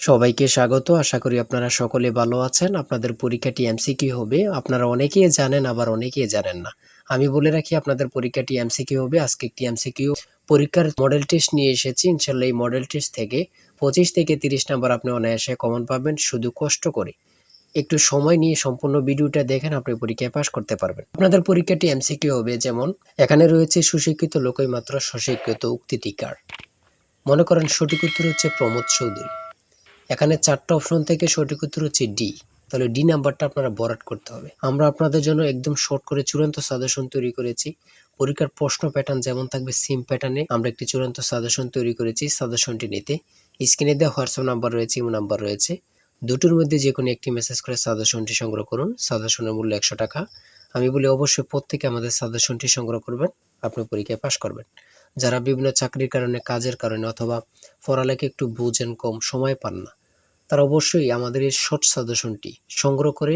সবাইকে স্বাগত। আশা করি আপনারা সকলে ভালো আছেন। আপনাদের পরীক্ষাটি এমসিকিউ হবে। আপনারা অনেকেই জানেন, আবার অনেকেই জানেন না। আমি বলে রাখি আপনাদের পরীক্ষাটি এমসিকিউ হবে। আজকে একটি এমসিকিউ পরীক্ষার মডেল টেস্ট নিয়ে এসেছি। ইনশাআল্লাহ এই মডেল টেস্ট থেকে 25 থেকে 30 নাম্বার আপনি অনায়াসে কমন পাবেন। শুধু কষ্ট করে একটু সময় নিয়ে সম্পূর্ণ ভিডিওটা দেখেন, আপনি পরীক্ষায় পাস করতে পারবেন। আপনাদের পরীক্ষাটি এমসিকিউ হবে, যেমন এখানে রয়েছে সুশিক্ষিত লোকই মাত্র স্বশিক্ষিত উক্তিটি কার। মনে করেন সঠিক উত্তর হচ্ছে প্রমোদ চৌধুরী। এখানে 4টা অপশন থেকে সঠিক উত্তর হচ্ছে ডি। তাহলে ডি নাম্বারটা আপনারা বরাট করতে হবে। আমরা আপনাদের জন্য একদম শর্ট করে চূড়ান্ত সাজেশন তৈরি করেছি। পরীক্ষার প্রশ্ন প্যাটার্ন যেমন থাকবে সেম প্যাটার্নে আমরা একটি চূড়ান্ত সাজেশন তৈরি করেছি। সাজেশনটি নিতে স্ক্রিনে দেওয়া হোয়াটসঅ্যাপ নাম্বার রয়েছে, ইমো নাম্বার রয়েছে। দুটোর মধ্যে যে কোনো একটি মেসেজ করে সাজেশনটি সংগ্রহ করুন। সাজেশনের মূল্য 100 টাকা। আমি বলি অবশ্যই প্রত্যেকে আমাদের সাজেশনটি সংগ্রহ করবেন, আপনি পরীক্ষায় পাশ করবেন। যারা বিভিন্ন চাকরির কারণে, কাজের কারণে অথবা পড়ালেখা একটু বুঝেন, কম সময় পান না, তারা অবশ্যই আমাদের এই শর্ট সাজেশনটি সংগ্রহ করে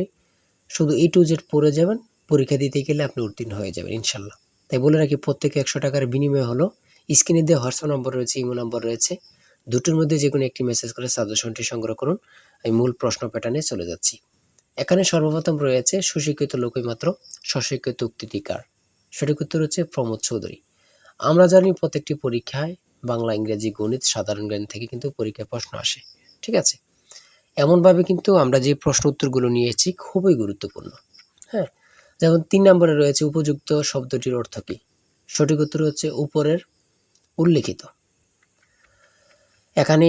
শুধু A to Z পড়ে যাবেন। পরীক্ষা দিতে গেলে আপনি উত্তীর্ণ হয়ে যাবেন ইনশাল্লাহ। তাই বলে রাখি, প্রত্যেকে 100 টাকার বিনিময় হলো। স্ক্রিনে দেওয়া হোয়াটসঅ্যাপ নম্বর রয়েছে, ইমো নম্বর রয়েছে। দুটোর মধ্যে যে কোনো একটি মেসেজ করে সাজেশনটি সংগ্রহ করুন। আমি মূল প্রশ্ন প্যাটার্নে চলে যাচ্ছি। এখানে সর্বপ্রথম রয়েছে সুশিক্ষিত লোকই মাত্র স্বশিক্ষিত উক্তিটি কার। সঠিক উত্তর হচ্ছে প্রমোদ চৌধুরী। আমরা জানি প্রত্যেকটি পরীক্ষায় বাংলা, ইংরেজি, গণিত, সাধারণ জ্ঞান থেকে কিন্তু পরীক্ষায় প্রশ্ন আসে। ঠিক আছে, এমনভাবে কিন্তু আমরা যে প্রশ্ন উত্তরগুলো নিয়েছি খুবই গুরুত্বপূর্ণ। হ্যাঁ, যেমন 3 নম্বরে রয়েছে উপযুক্ত শব্দটির অর্থ কী। সঠিক উত্তর হচ্ছে উপরের উল্লেখিত। এখানে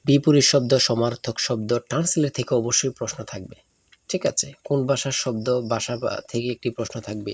বিপরীত শব্দ, সমার্থক শব্দ, ট্রান্সলেট থেকে অবশ্যই প্রশ্ন থাকবে। ঠিক আছে, কোন ভাষার শব্দ, ভাষা থেকে একটি প্রশ্ন থাকবে।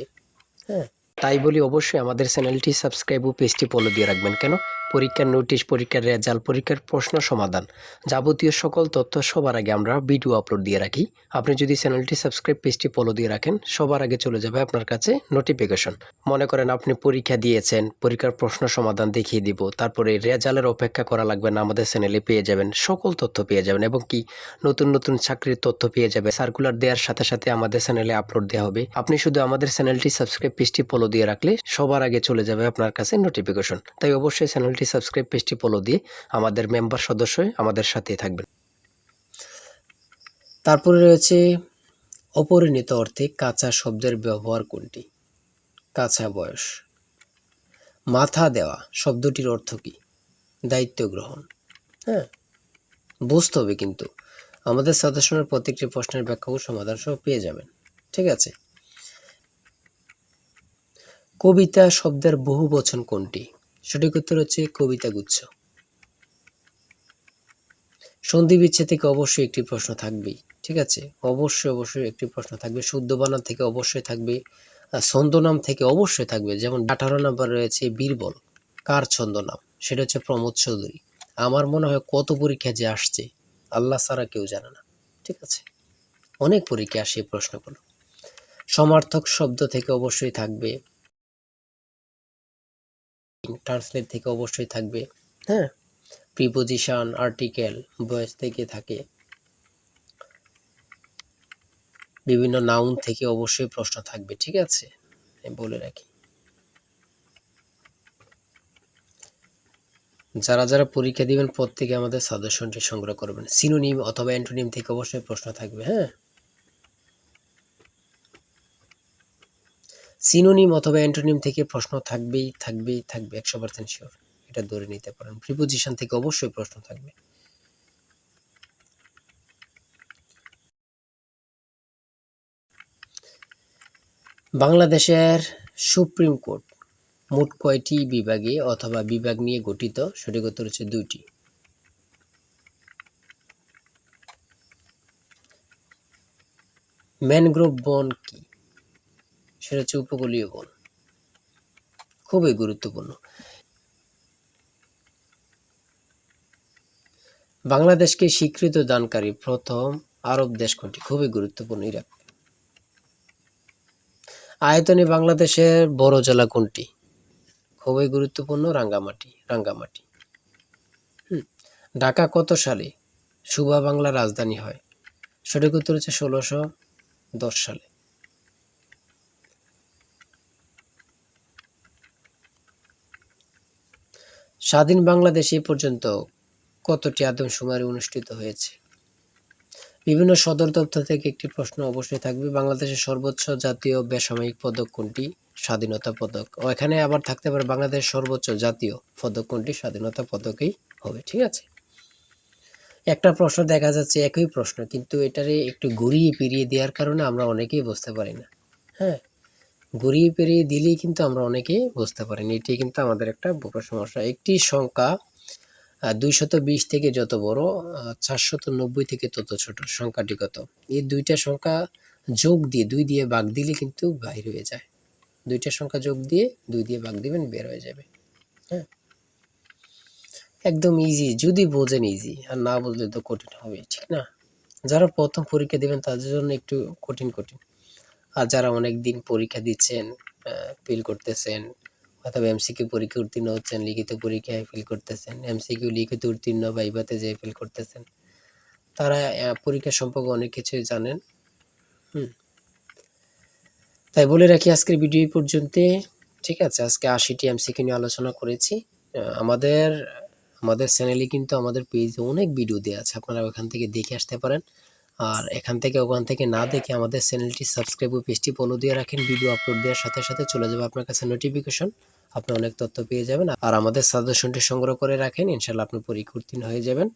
হ্যাঁ, তাই বলি অবশ্যই আমাদের চ্যানেলটি সাবস্ক্রাইব ও পেজটি ফলো দিয়ে রাখবেন। কেন? পরীক্ষার নোটিশ, পরীক্ষার রেজাল্ট, পরীক্ষার প্রশ্ন সমাধান, যাবতীয় সকল তথ্য সবার আগে আমরা ভিডিও আপলোড দিয়ে রাখি। আপনি যদি চ্যানেলটি সাবস্ক্রাইব, পেজটি ফলো দিয়ে রাখেন, সবার আগে চলে যাবে আপনার কাছে নোটিফিকেশন। মনে করেন আপনি পরীক্ষা দিয়েছেন, পরীক্ষার প্রশ্ন সমাধান দেখিয়ে দিব, তারপরে রেজাল্টের অপেক্ষা করা লাগবে না, আমাদের চ্যানেলে পেয়ে যাবেন, সকল তথ্য পেয়ে যাবেন। এবং কি নতুন নতুন চাকরির তথ্য পেয়ে যাবে। সার্কুলার দেওয়ার সাথে সাথে আমাদের চ্যানেলে আপলোড দেওয়া হবে। আপনি শুধু আমাদের চ্যানেলটি সাবস্ক্রাইব, পেজটি ফলো দিয়ে রাখলে সবার আগে চলে যাবে আপনার কাছে নোটিফিকেশন। তাই অবশ্যই চ্যানেলটি সাবস্ক্রাইব, পেজটি ফলো দিয়ে আমাদের মেম্বার সদস্য হয়ে আমাদের সাথেই থাকবেন। তারপরে রয়েছে অপরিণত অর্থে কাঁচা শব্দের ব্যবহার কোনটি। কাঁচা বয়স। মাথা দেওয়া শব্দটির অর্থ কী? দায়িত্ব গ্রহণ। হ্যাঁ, বুঝতে হবে কিন্তু আমাদের সাজেশনের প্রত্যেকটি প্রশ্নের ব্যাখ্যা ও সমাধান সহ পেয়ে যাবেন। ঠিক আছে, কবিতা শব্দের বহু বচন কোনটি? সঠিক উত্তর হচ্ছে কবিতা গুচ্ছ। সন্ধি বিচ্ছেদ থেকে অবশ্যই একটি প্রশ্ন থাকবেই। ঠিক আছে, অবশ্যই একটি প্রশ্ন থাকবে। শুদ্ধ বানান থেকে অবশ্যই থাকবে। ছন্দনাম থেকে অবশ্যই থাকবে। যেমন 18 নাম্বার রয়েছে বীরবল, কার ছন্দনাম? সেটা হচ্ছে প্রমোদ চৌধুরী। আমার মনে হয় কত পরীক্ষা যে আসছে আল্লাহ ছাড়া কেউ জানে না। ঠিক আছে, অনেক পরীক্ষা আসে এই প্রশ্নগুলো। সমার্থক শব্দ থেকে অবশ্যই থাকবে। ট্রান্সলেট থেকে অবশ্যই থাকবে। হ্যাঁ, প্রিপোজিশন, আর্টিকেল, ভয়েস থেকে থাকে। বিভিন্ন নাউন থেকে অবশ্যই প্রশ্ন থাকবে। ঠিক আছে, আমি বলে রাখি। যারা যারা পরীক্ষা দিবেন প্রত্যেকে আমাদের সাজেশনটি সংগ্রহ করবেন। সিনোনিম অথবা অ্যান্টোনিম থেকে অবশ্যই প্রশ্ন থাকবে। হ্যাঁ, সিনোনিম অথবা অ্যান্টোনিম থেকে প্রশ্ন থাকবেই 100% শিওর, এটা ধরে নিতে পারেন। প্রিপোজিশন থেকে অবশ্যই প্রশ্ন থাকবে। বাংলাদেশের সুপ্রিম কোর্ট মোট কয়টি বিভাগে অথবা বিভাগ নিয়ে গঠিত? সঠিক উত্তর হচ্ছে 2টি। ম্যানগ্রোভ বন কি? সেটা হচ্ছে উপকূলীয় বন। খুবই গুরুত্বপূর্ণ। বাংলাদেশকে স্বীকৃতি দানকারী প্রথম আরব দেশ কোনটি? খুবই গুরুত্বপূর্ণ, ইরাক। আয়তনে বাংলাদেশের বড় জেলা কোনটি? খুবই গুরুত্বপূর্ণ, রাঙ্গামাটি। ঢাকা কত সালে সুবা বাংলার রাজধানী হয়? সঠিক উত্তর হচ্ছে 1610 সালে। স্বাধীন বাংলাদেশ এ পর্যন্ত কতটি আদমশুমারি অনুষ্ঠিত হয়েছে? বিভিন্ন সদর দপ্তর থেকে একটি প্রশ্ন অবশ্যই থাকবে। বাংলাদেশের সর্বোচ্চ জাতীয় বেসামরিক পদক কোনটি? স্বাধীনতা পদক। ও এখানে আবার থাকতে পারে বাংলাদেশের সর্বোচ্চ জাতীয় পদক কোনটি? স্বাধীনতা পদকই হবে। ঠিক আছে? একটা প্রশ্ন দেখা যাচ্ছে একই প্রশ্ন, কিন্তু এটারে একটু ঘুরিয়ে ফিরিয়ে দেওয়ার কারণে আমরা অনেকেই বুঝতে পারি না। হ্যাঁ? ঘুরিয়ে ফিরিয়ে দিলেই কিন্তু আমরা অনেকেই বুঝতে পারি না। এটি কিন্তু আমাদের একটা বড় সমস্যা। একটি সংখ্যা ২২০ থেকে যত বড়, ৪৯০ থেকে তত ছোট। সংখ্যাটি কত? এই ২টা সংখ্যা যোগ দিয়ে ২ দিয়ে ভাগ দিলে কিন্তু বাইর হয়ে যায়। ২টা সংখ্যা যোগ দিয়ে ২ দিয়ে ভাগ দিবেন, বের হয়ে যাবে। হ্যাঁ? একদম ইজি, যদি বোঝেন ইজি, আর না বুঝলে তো কঠিন হবেই, ঠিক না? যারা প্রথম পরীক্ষা দিবেন তাদের জন্য একটু কঠিন। আর যারা অনেকদিন পরীক্ষা দিচ্ছেন, ফেল করতেছেন, অথবা এমসিকিউ পরীক্ষা উত্তীর্ণ হচ্ছেন, লিখিত পরীক্ষায় ফেল করতেছেন, এমসিকিউ লিখিত উত্তীর্ণ ভাইভাতে যেয়ে ফেল করতেছেন, তারা পরীক্ষা সম্পর্কে অনেক কিছুই জানেন। তাই বলে রাখি আজকের ভিডিও এই পর্যন্তই। ঠিক আছে? আজকে ৮০টি এমসিকিউ নিয়ে আলোচনা করেছি। আমাদের আমাদের চ্যানেলে কিন্তু আমাদের পেজে অনেক ভিডিও দেয়া আছে। আপনারা ওখান থেকে দেখে আসতে পারেন। আর এখান থেকে ওখান থেকে না দেখে আমাদের চ্যানেলটি সাবস্ক্রাইব ও পেজটি ফলো দিয়ে রাখেন। ভিডিও আপলোড দেওয়ার সাথে সাথে চলে যাবে আপনার কাছে নোটিফিকেশন। আপনি অনেক তথ্য পেয়ে যাবেন। আর আমাদের সাজেশনটি সংগ্রহ করে রাখেন। ইনশাআল্লাহ আপনি পরীক্ষা উত্তীর্ণ হয়ে যাবেন।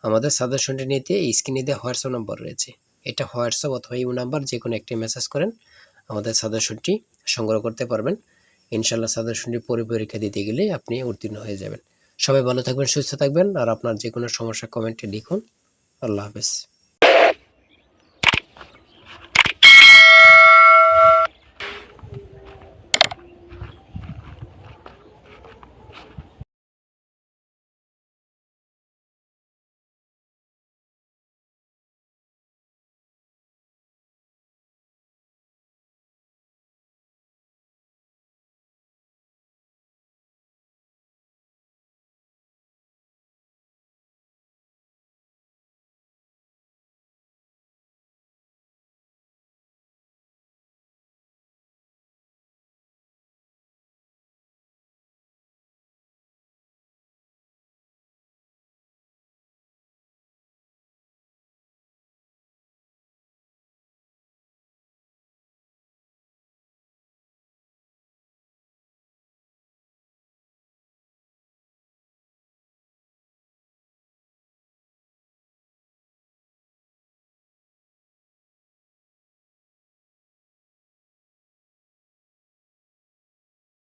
আমাদের সাজেশনটি নিতে স্ক্রিনে দেওয়া হোয়াটসঅ্যাপ নম্বর রয়েছে। এটা হোয়াটসঅ্যাপ অথবা ইমো নাম্বার, যেকোনো একটি মেসেজ করেন, আমাদের সাজেশনটি সংগ্রহ করতে পারবেন। ইনশাআল্লাহ সাজেশনটি পরীক্ষা দিতে গেলে আপনি উত্তীর্ণ হয়ে যাবেন। সবাই ভালো থাকবেন, সুস্থ থাকবেন। আর আপনার যে কোনো সমস্যা কমেন্টে লিখুন। আল্লাহ হাফেজ।